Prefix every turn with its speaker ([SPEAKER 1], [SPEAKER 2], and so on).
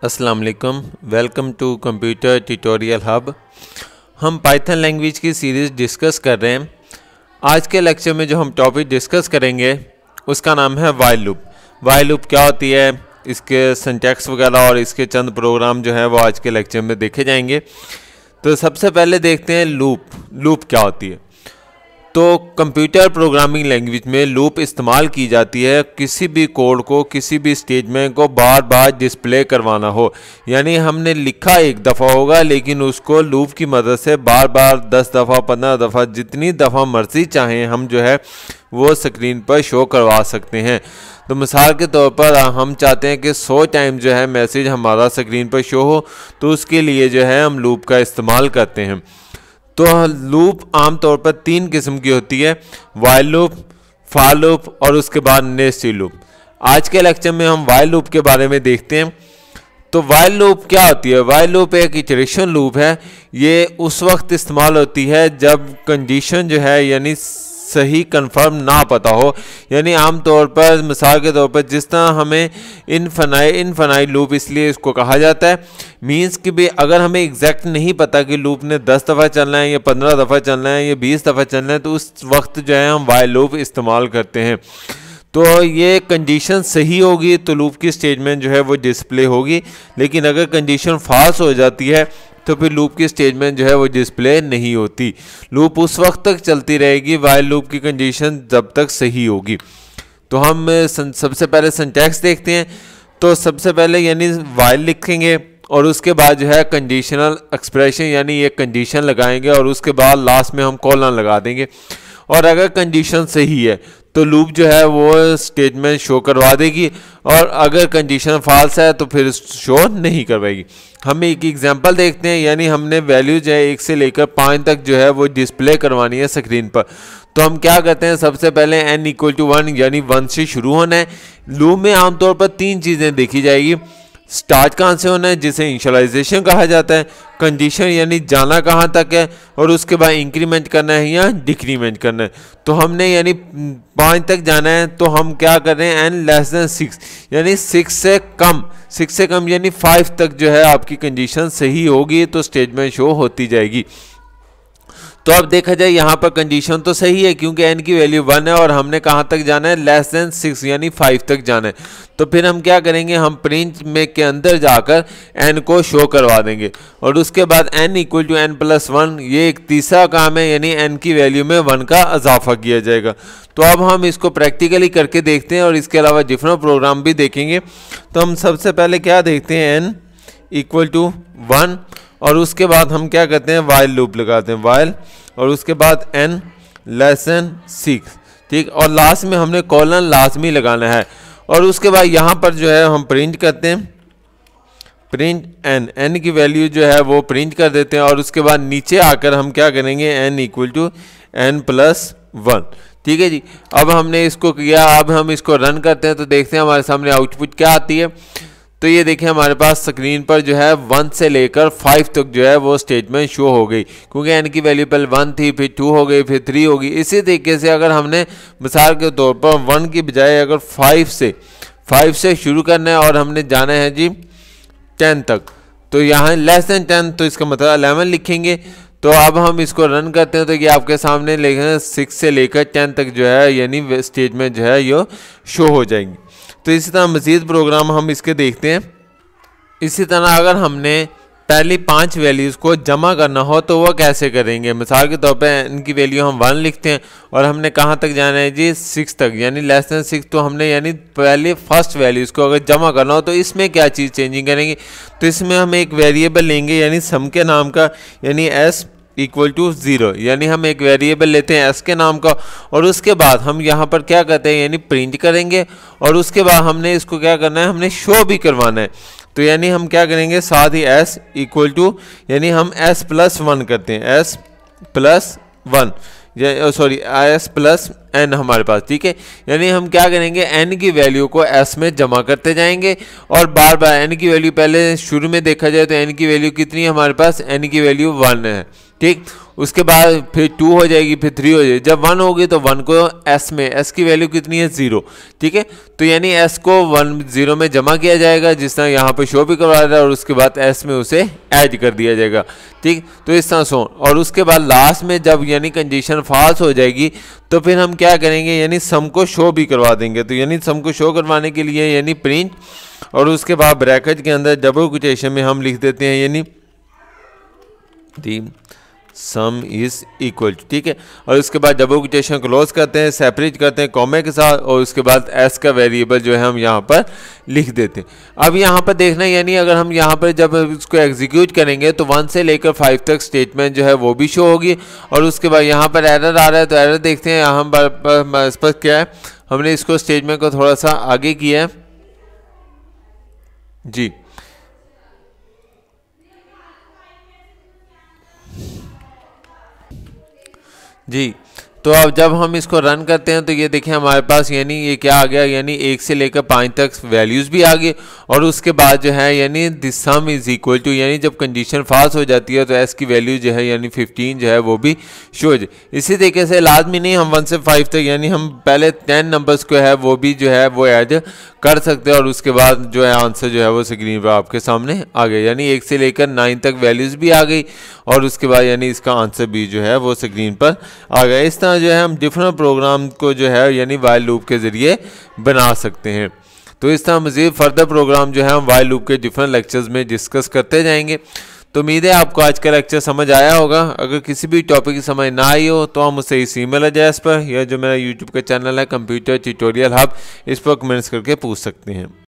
[SPEAKER 1] अस्सलाम वालेकुम, welcome to computer tutorial hub. हम पाइथन लैंग्वेज की सीरीज़ डिस्कस कर रहे हैं। आज के लेक्चर में जो हम टॉपिक डिस्कस करेंगे उसका नाम है वाइल लूप। वाइल लूप क्या होती है, इसके सिंटैक्स वगैरह और इसके चंद प्रोग्राम जो है वो आज के लेक्चर में देखे जाएंगे। तो सबसे पहले देखते हैं लूप क्या होती है। तो कंप्यूटर प्रोग्रामिंग लैंग्वेज में लूप इस्तेमाल की जाती है किसी भी कोड को किसी भी स्टेटमेंट को बार बार डिस्प्ले करवाना हो। यानी हमने लिखा एक दफ़ा होगा लेकिन उसको लूप की मदद से बार बार 10 दफ़ा 15 दफ़ा जितनी दफ़ा मर्जी चाहें हम जो है वो स्क्रीन पर शो करवा सकते हैं। तो मिसाल के तौर पर हम चाहते हैं कि 100 टाइम जो है मैसेज हमारा स्क्रीन पर शो हो, तो उसके लिए जो है हम लूप का इस्तेमाल करते हैं। तो लूप आमतौर पर 3 किस्म की होती है, वाइल लूप, फॉर लूप और उसके बाद नेस्टेड लूप। आज के लेक्चर में हम वाइल लूप के बारे में देखते हैं। तो वाइल लूप क्या होती है? वाइल लूप एक इटरेशन लूप है। ये उस वक्त इस्तेमाल होती है जब कंडीशन जो है यानी सही कंफर्म ना पता हो। यानी आमतौर पर मिसाल के तौर पर जिस तरह हमें इनफाइनाइट लूप इसलिए इसको कहा जाता है, मींस कि भी अगर हमें एग्जैक्ट नहीं पता कि लूप ने 10 दफ़ा चलना है या 15 दफ़ा चलना है या 20 दफ़ा चलना है, तो उस वक्त जो है हम वाइल लूप इस्तेमाल करते हैं। तो ये कंडीशन सही होगी तो लूप की स्टेटमेंट जो है वो डिस्प्ले होगी, लेकिन अगर कंडीशन फॉल्स हो जाती है तो फिर लूप की स्टेटमेंट जो है वो डिस्प्ले नहीं होती। लूप उस वक्त तक चलती रहेगी वाइल लूप की कंडीशन जब तक सही होगी। तो हम सबसे पहले सिंटैक्स देखते हैं। तो सबसे पहले यानी वाइल लिखेंगे और उसके बाद जो है कंडीशनल एक्सप्रेशन यानी ये कंडीशन लगाएंगे और उसके बाद लास्ट में हम कॉलन लगा देंगे। और अगर कंडीशन सही है तो लूप जो है वो स्टेटमेंट शो करवा देगी, और अगर कंडीशन फॉल्स है तो फिर शो नहीं करवाएगी। हम एक एग्जांपल देखते हैं। यानी हमने वैल्यू जो है 1 से लेकर 5 तक जो है वो डिस्प्ले करवानी है स्क्रीन पर। तो हम क्या करते हैं, सबसे पहले n = 1 यानी 1 से शुरू होना है। लूप में आमतौर पर 3 चीज़ें देखी जाएगी। स्टार्ट कहाँ से होना है जिसे इनिशियलाइजेशन कहा जाता है, कंडीशन यानी जाना कहाँ तक है, और उसके बाद इंक्रीमेंट करना है या डिक्रीमेंट करना है। तो हमने यानी 5 तक जाना है तो हम क्या कर रहे हैं, n <6 यानी 6 से कम यानी 5 तक जो है आपकी कंडीशन सही होगी तो स्टेटमेंट शो होती जाएगी। तो अब देखा जाए यहाँ पर कंडीशन तो सही है क्योंकि n की वैल्यू 1 है और हमने कहाँ तक जाना है, <6 यानी 5 तक जाना है। तो फिर हम क्या करेंगे, हम प्रिंट में के अंदर जाकर n को शो करवा देंगे और उसके बाद n = n+1 ये एक तीसरा काम है, यानी n की वैल्यू में 1 का इजाफा किया जाएगा। तो अब हम इसको प्रैक्टिकली करके देखते हैं और इसके अलावा डिफरेंट प्रोग्राम भी देखेंगे। तो हम सबसे पहले क्या देखते हैं, n = 1 और उसके बाद हम क्या करते हैं, वाइल लूप लगाते हैं, वाइल और उसके बाद n <6, ठीक, और लास्ट में हमने कॉलन लाजमी लगाना है। और उसके बाद यहाँ पर जो है हम प्रिंट करते हैं, प्रिंट n की वैल्यू जो है वो प्रिंट कर देते हैं और उसके बाद नीचे आकर हम क्या करेंगे, n = n+1, ठीक है जी। अब हमने इसको किया, अब हम इसको रन करते हैं तो देखते हैं हमारे सामने आउटपुट क्या आती है। तो ये देखिए हमारे पास स्क्रीन पर जो है 1 से लेकर 5 तक जो है वो स्टेटमेंट शो हो गई, क्योंकि n की वैल्यू पहले 1 थी, फिर 2 हो गई, फिर 3 होगी। इसी तरीके से अगर हमने मिसाल के तौर पर 1 की बजाय अगर 5 से शुरू करना है और हमने जाना है जी 10 तक, तो यहाँ <10 तो इसका मतलब 11 लिखेंगे। तो अब हम इसको रन करते हैं तो ये आपके सामने लेकर 6 से लेकर 10 तक जो है यानी स्टेटमेंट जो है ये शो हो जाएंगी। तो इसी तरह मज़ीद प्रोग्राम हम इसके देखते हैं। इसी तरह अगर हमने पहली 5 वैल्यूज़ को जमा करना हो तो वो कैसे करेंगे, मिसाल के तौर पे इनकी वैल्यू हम 1 लिखते हैं और हमने कहाँ तक जाना है जी 6 तक यानी <6। तो हमने यानी पहले फर्स्ट वैल्यूज़ को अगर जमा करना हो तो इसमें क्या चीज़ चेंजिंग करेंगे, तो इसमें हम एक वेरिएबल लेंगे यानी सम के नाम का, यानी s = 0 यानी हम एक वेरिएबल लेते हैं s के नाम का, और उसके बाद हम यहाँ पर क्या करते हैं यानी प्रिंट करेंगे और उसके बाद हमने इसको क्या करना है, हमने शो भी करवाना है। तो यानी हम क्या करेंगे, साथ ही s = यानी हम s+1 करते हैं, s+1 सॉरी s+n हमारे पास, ठीक है। यानी हम क्या करेंगे, n की वैल्यू को s में जमा करते जाएंगे और बार बार n की वैल्यू, पहले शुरू में देखा जाए तो n की वैल्यू कितनी है हमारे पास, n की वैल्यू 1 है, ठीक। उसके बाद फिर 2 हो जाएगी, फिर 3 हो जाएगी। जब 1 होगी तो 1 को s में, s की वैल्यू कितनी है 0, ठीक है। तो यानी s को 1 0 में जमा किया जाएगा जिस तरह यहाँ पे शो भी करवा रहा है, और उसके बाद s में उसे ऐड कर दिया जाएगा, ठीक। तो इस तरह सो, और उसके बाद लास्ट में जब यानी कंडीशन फॉल्स हो जाएगी तो फिर हम क्या करेंगे, यानी सम को शो भी करवा देंगे। तो यानी सम को शो करवाने के लिए यानी प्रिंट, और उसके बाद ब्रैकेट के अंदर डबल कोटेशन में हम लिख देते हैं यानी दी सम इज इक्वल टू, ठीक है। और उसके बाद डबल कोटेशन क्लोज करते हैं, सेपरेट करते हैं कॉमे के साथ, और उसके बाद s का वेरिएबल जो है हम यहाँ पर लिख देते हैं। अब यहाँ पर देखना, यानी अगर हम यहाँ पर जब इसको एग्जीक्यूट करेंगे तो 1 से लेकर 5 तक स्टेटमेंट जो है वो भी शो होगी। और उसके बाद यहाँ पर एरर आ रहा है, तो एरर देखते हैं यहाँ पर क्या है, हमने इसको स्टेटमेंट को थोड़ा सा आगे किया है जी। जी, तो अब जब हम इसको रन करते हैं तो ये देखिए हमारे पास यानी ये क्या आ गया, यानी 1 से लेकर 5 तक वैल्यूज़ भी आ गई। और उसके बाद जो है यानी this sum is equal to, यानी जब कंडीशन फॉल्स हो जाती है तो s की वैल्यू जो है यानी 15 जो है वो भी शो हो जाए। इसी तरीके से लाजमी नहीं हम 1 से 5 तक, यानी हम पहले 10 नंबर्स को है वो भी जो है वो ऐड कर सकते हैं, और उसके बाद जो है आंसर जो है वो स्क्रीन पर आपके सामने आ गया। यानी 1 से लेकर 9 तक वैल्यूज़ भी आ गई, और उसके बाद यानी इसका आंसर भी जो है वो स्क्रीन पर आ गया। इस तरह जो है हम डिफरेंट प्रोग्राम को जो है यानी वाइल लूप के ज़रिए बना सकते हैं। तो इस तरह मज़ीद फर्दर प्रोग्राम जो है हम वाइल लूप के डिफरेंट लेक्चर्स में डिस्कस करते जाएंगे। तो उम्मीद है आपको आज का लेक्चर समझ आया होगा। अगर किसी भी टॉपिक की समझ ना आई हो तो हम मुझसे इस ईमेल एड्रेस पर, या जो मेरा यूट्यूब का चैनल है कंप्यूटर ट्यूटोरियल हब, इस पर कमेंट्स करके पूछ सकते हैं।